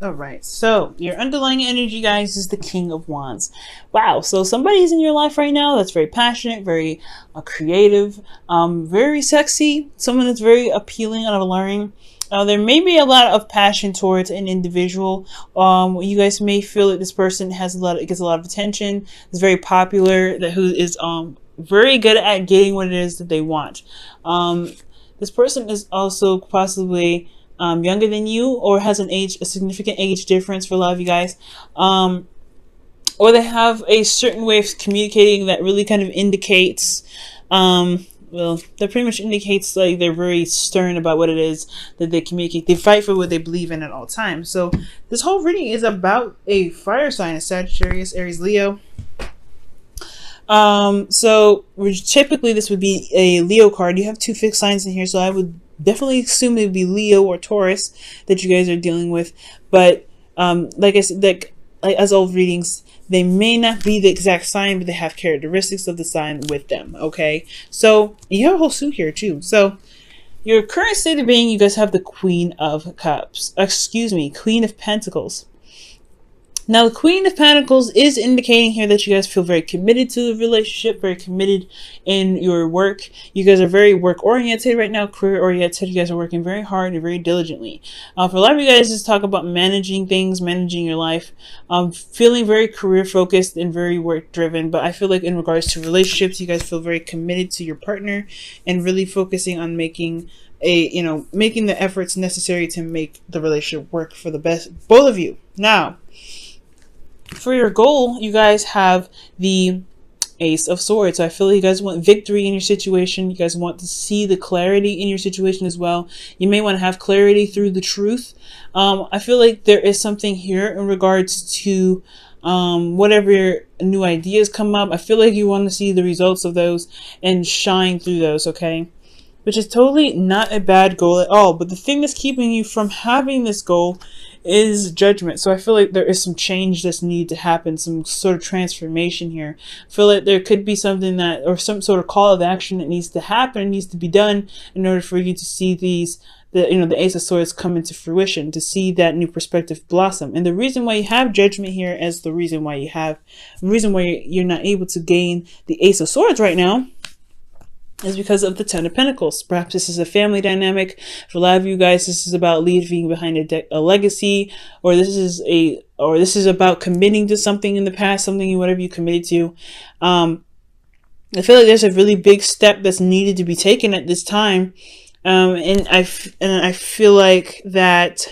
All right, so your underlying energy, guys, is the King of Wands. Wow, so somebody's in your life right now that's very passionate, very creative, very sexy, someone that's very appealing and alluring. There may be a lot of passion towards an individual. You guys may feel that this person gets a lot of attention, is very popular, who is very good at getting what it is that they want. This person is also possibly younger than you, or has a significant age difference for a lot of you guys. Or they have a certain way of communicating that really kind of indicates, well, that pretty much indicates like they're very stern about what it is that they communicate. They fight for what they believe in at all times. So this whole reading is about a fire sign, a Sagittarius, Aries, Leo. So typically this would be a Leo card. You have two fixed signs in here, so I would definitely assume it would be Leo or Taurus that you guys are dealing with. But like I said, like as all readings, they may not be the exact sign, but they have characteristics of the sign with them. Okay, so you have a whole suit here too. So your current state of being, you guys have the Queen of Cups. Excuse me, Queen of Pentacles. Now, the Queen of Pentacles is indicating here that you guys feel very committed to the relationship, very committed in your work. You guys are very work-oriented right now, career-oriented. You guys are working very hard and very diligently. For a lot of you guys, just talk about managing things, managing your life, feeling very career-focused and very work-driven. But I feel like in regards to relationships, you guys feel very committed to your partner and really focusing on making the efforts necessary to make the relationship work for the best, both of you. Now, for your goal, you guys have the Ace of Swords. So I feel like you guys want victory in your situation. You guys want to see the clarity in your situation as well. You may want to have clarity through the truth. I feel like there is something here in regards to whatever new ideas come up. I feel like you want to see the results of those and shine through those, okay? Which is totally not a bad goal at all. But the thing that's keeping you from having this goal is judgment. So I feel like there is some change that's needed to happen, some sort of transformation here. I feel like there could be something that, or some sort of call of action that needs to happen, needs to be done in order for you to see the Ace of Swords come into fruition, to see that new perspective blossom. And the reason why you have judgment here as the reason why you're not able to gain the Ace of Swords right now is because of the Ten of Pentacles. Perhaps this is a family dynamic. For a lot of you guys, this is about leaving behind a legacy, or this is about committing to something in the past, whatever you committed to. I feel like there's a really big step that's needed to be taken at this time, and I feel like that,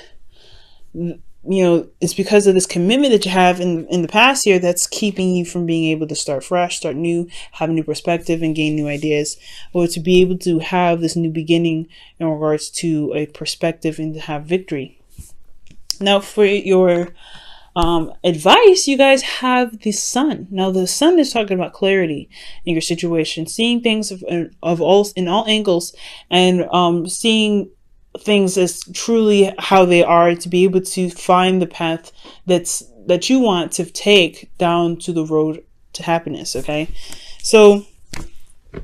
it's because of this commitment that you have in the past year that's keeping you from being able to start fresh, start new, have a new perspective, and gain new ideas, or to be able to have this new beginning in regards to a perspective and to have victory. Now, for your advice, you guys have the Sun. Now, the Sun is talking about clarity in your situation, seeing things in all angles, and seeing things as truly how they are, to be able to find the path that you want to take down to the road to happiness. Okay, so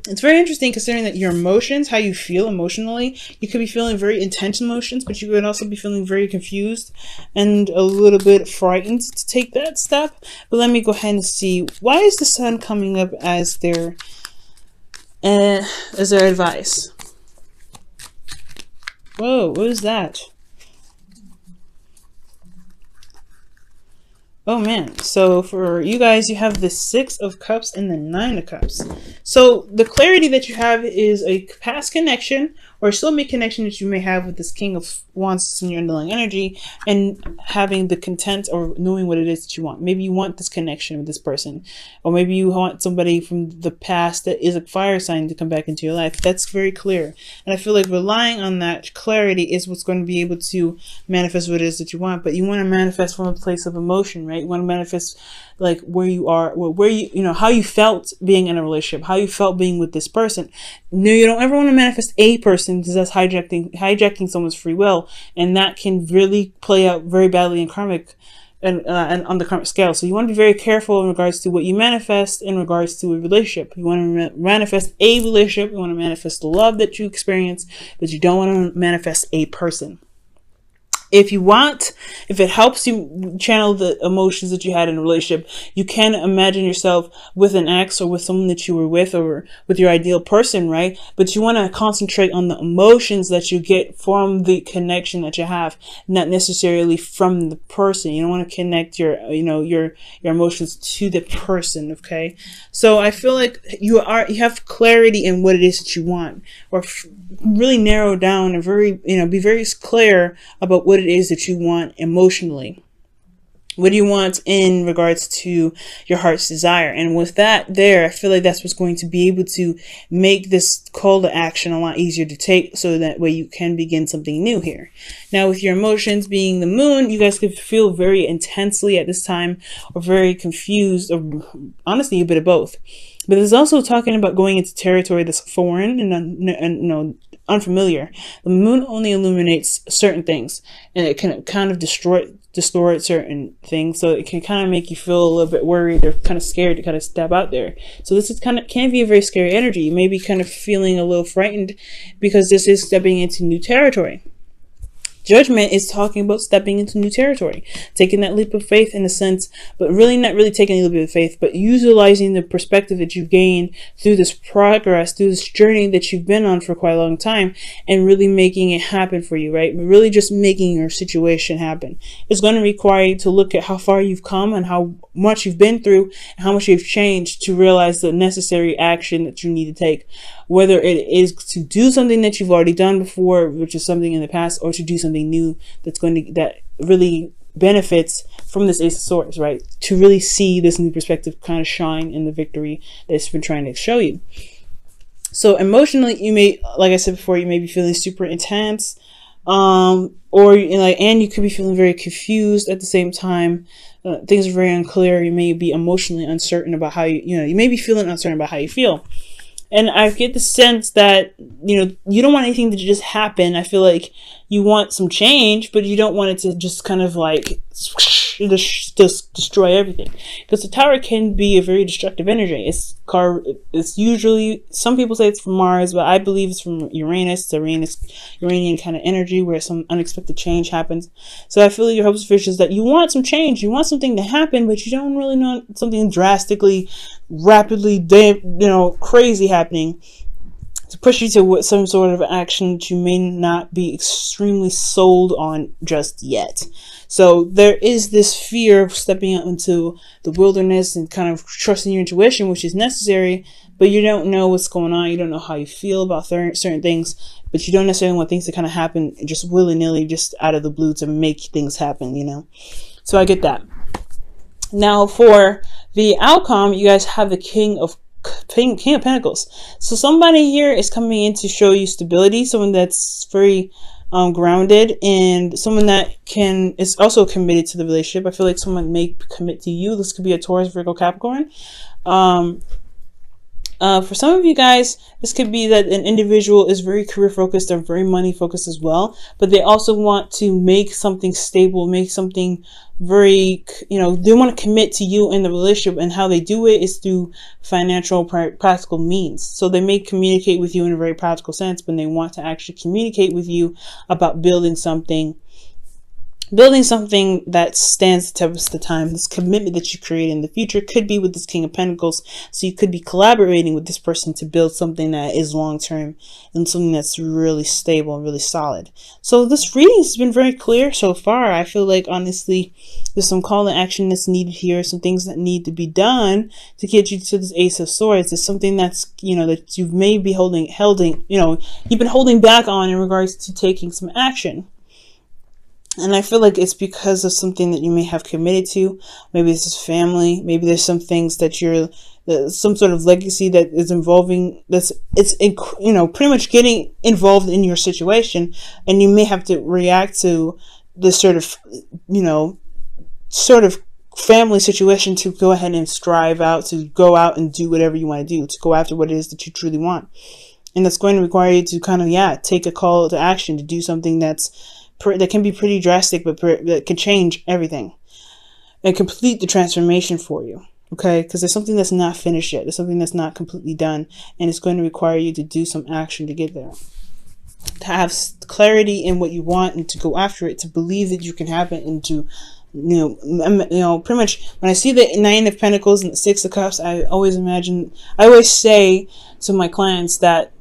it's very interesting considering that your emotions, how you feel emotionally, you could be feeling very intense emotions, but you could also be feeling very confused and a little bit frightened to take that step. But let me go ahead and see, why is the Sun coming up as their advice? Whoa, what is that? Oh man, so for you guys, you have the Six of Cups and the Nine of Cups. So the clarity that you have is a past connection or soulmate connection that you may have with this King of Wands in your underlying energy, and having the content or knowing what it is that you want. Maybe you want this connection with this person, or maybe you want somebody from the past that is a fire sign to come back into your life. That's very clear. And I feel like relying on that clarity is what's going to be able to manifest what it is that you want. But you want to manifest from a place of emotion, right? You want to manifest like where you are, how you felt being in a relationship, how you felt being with this person. No, you don't ever want to manifest a person, because that's hijacking someone's free will, and that can really play out very badly in karmic and on the karmic scale. So you want to be very careful in regards to what you manifest in regards to a relationship. You want to manifest a relationship, you want to manifest the love that you experience, but you don't want to manifest a person. If you want, if it helps you channel the emotions that you had in a relationship, you can imagine yourself with an ex or with someone that you were with or with your ideal person, right? But you want to concentrate on the emotions that you get from the connection that you have, not necessarily from the person. You don't want to connect your emotions to the person, okay? So I feel like you have clarity in what it is that you want, or really narrow down and be very clear about what it is that you want emotionally. What do you want in regards to your heart's desire? And with that there, I feel like that's what's going to be able to make this call to action a lot easier to take, so that way you can begin something new here. Now, with your emotions being the moon, you guys could feel very intensely at this time, or very confused, or honestly a bit of both. But it's also talking about going into territory that's foreign and unfamiliar. The moon only illuminates certain things, and it can kind of distort certain things, so it can kind of make you feel a little bit worried or kind of scared to kind of step out there. So this is can be a very scary energy. You may be kind of feeling a little frightened because this is stepping into new territory. Judgment is talking about stepping into new territory, taking that leap of faith in a sense, but really not really taking a leap of faith, but utilizing the perspective that you've gained through this progress, through this journey that you've been on for quite a long time, and really making it happen for you, right? Really just making your situation happen. It's going to require you to look at how far you've come and how much you've been through and how much you've changed to realize the necessary action that you need to take, whether it is to do something that you've already done before, which is something in the past, or to do something new that really benefits from this Ace of Swords, right? To really see this new perspective kind of shine in the victory that it's been trying to show you. So emotionally, you may, like I said before, you may be feeling super intense, and you could be feeling very confused at the same time. Things are very unclear. You may be emotionally uncertain about how you may be feeling uncertain about how you feel. And I get the sense that, you don't want anything to just happen. I feel like you want some change, but you don't want it to just kind of like just destroy everything. Because the Tower can be a very destructive energy. It's usually, some people say it's from Mars, but I believe it's from Uranus. It's Uranian kind of energy where some unexpected change happens. So I feel like your hopes and wishes that you want some change. You want something to happen, but you don't really want something drastically, rapidly, crazy happening to push you to some sort of action that you may not be extremely sold on just yet. So there is this fear of stepping out into the wilderness and kind of trusting your intuition, which is necessary, but you don't know what's going on. You don't know how you feel about certain things, but you don't necessarily want things to kind of happen just willy-nilly, just out of the blue to make things happen, So I get that. Now for the outcome, you guys have the King of Pentacles. So somebody here is coming in to show you stability, someone that's very grounded, and someone that is also committed to the relationship. I feel like someone may commit to you. This could be a Taurus, Virgo, Capricorn. For some of you guys, this could be that an individual is very career focused or very money focused as well, but they also want to make something stable, make something very, they want to commit to you in the relationship, and how they do it is through financial practical means. So they may communicate with you in a very practical sense, but they want to actually communicate with you about building something that stands the test of time. This commitment that you create in the future could be with this King of Pentacles. So you could be collaborating with this person to build something that is long-term and something that's really stable and really solid. So this reading has been very clear so far. I feel like, honestly, there's some call to action that's needed here, some things that need to be done to get you to this Ace of Swords. It's something that's, that you may be you've been holding back on in regards to taking some action. And I feel like it's because of something that you may have committed to. Maybe this is family. Maybe there's some things that some sort of legacy that is involving, pretty much getting involved in your situation. And you may have to react to this sort of family situation to go ahead and strive out, to go out and do whatever you want to do, to go after what it is that you truly want. And that's going to require you to kind of, take a call to action, to do something that can be pretty drastic, but that can change everything and complete the transformation for you. Okay, because there's something that's not finished yet. There's something that's not completely done, and it's going to require you to do some action to get there. to have clarity in what you want and to go after it, to believe that you can have it, and to pretty much when I see the Nine of Pentacles and the Six of Cups, I always say to my clients that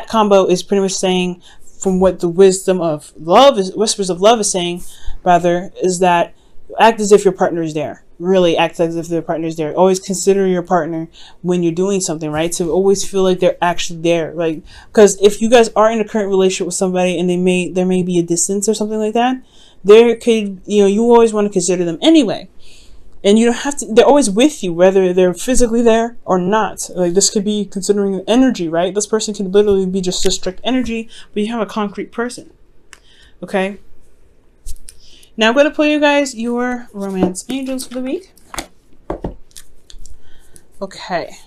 combo is pretty much saying, from what the wisdom of love is, whispers of love is saying, rather, is that act as if your partner is there. Really act as if their partner is there. Always consider your partner when you're doing something, right? To always feel like they're actually there. Like, because if you guys are in a current relationship with somebody and there may be a distance or something like that, there could, you always want to consider them anyway. And you don't have to, they're always with you, whether they're physically there or not. Like, this could be considering energy, right? This person can literally be just a strict energy, but you have a concrete person. Okay? Now I'm going to pull you guys your romance angels for the week. Okay.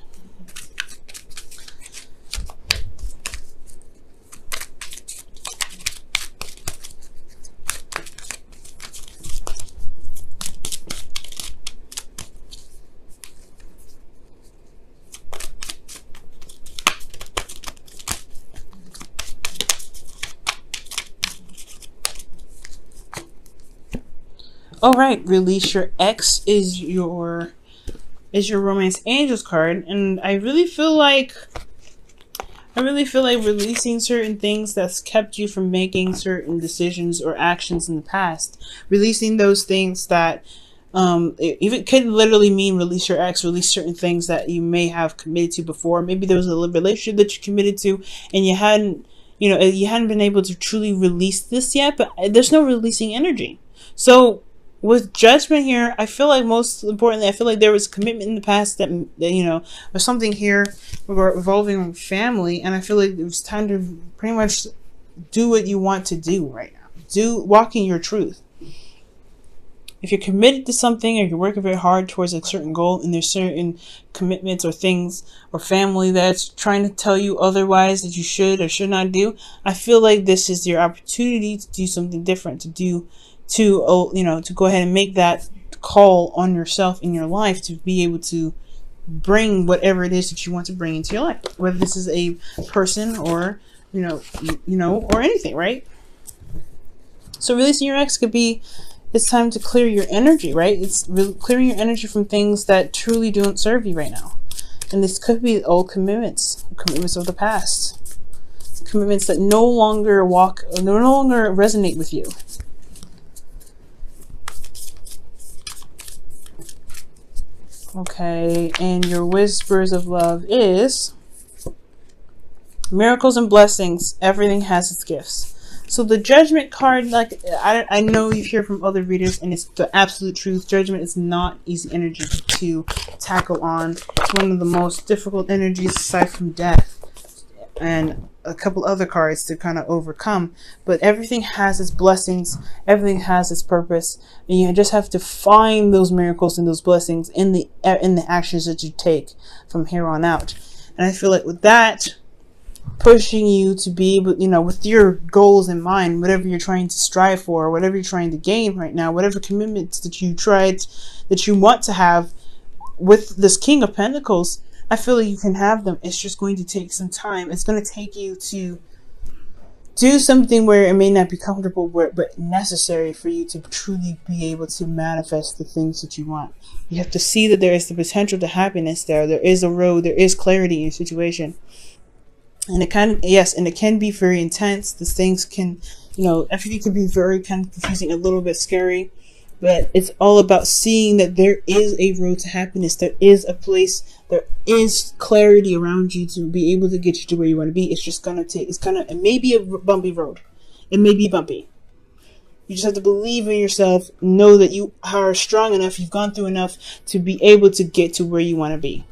All right, release your ex is your romance angels card, and I really feel like releasing certain things that's kept you from making certain decisions or actions in the past. Releasing those things that it could literally mean release your ex, release certain things that you may have committed to before. Maybe there was a relationship that you committed to and you hadn't been able to truly release this yet, but there's no releasing energy. So with Judgment here, I feel like most importantly, I feel like there was a commitment in the past that there's something here revolving on family, and I feel like it was time to pretty much do what you want to do right now. Walking your truth. If you're committed to something or you're working very hard towards a certain goal, and there's certain commitments or things or family that's trying to tell you otherwise that you should or should not do, I feel like this is your opportunity to do something different, to go ahead and make that call on yourself in your life, to be able to bring whatever it is that you want to bring into your life, whether this is a person or or anything, right? So releasing your ex could be, it's time to clear your energy, right? It's clearing your energy from things that truly don't serve you right now. And this could be old commitments of the past, commitments that no longer resonate with you. Okay, and your whispers of love is miracles and blessings. Everything has its gifts. So the Judgment card, like I know you hear from other readers, and it's the absolute truth. Judgment is not easy energy to tackle on. It's one of the most difficult energies aside from death and a couple other cards to kind of overcome. But everything has its blessings. Everything has its purpose. And you just have to find those miracles and those blessings in the actions that you take from here on out. And I feel like with that, pushing you to be able, with your goals in mind, whatever you're trying to strive for, whatever you're trying to gain right now, whatever commitments that you want to have with this King of Pentacles, I feel like you can have them. It's just going to take some time. It's going to take you to do something where it may not be comfortable, but necessary for you to truly be able to manifest the things that you want. You have to see that there is the potential to happiness there. There is a road. There is clarity in your situation. And it can be very intense. These things can, everything can be very kind of confusing, a little bit scary. But it's all about seeing that there is a road to happiness. There is a place. There is clarity around you to be able to get you to where you want to be. It's just it may be a bumpy road. It may be bumpy. You just have to believe in yourself. Know that you are strong enough. You've gone through enough to be able to get to where you want to be.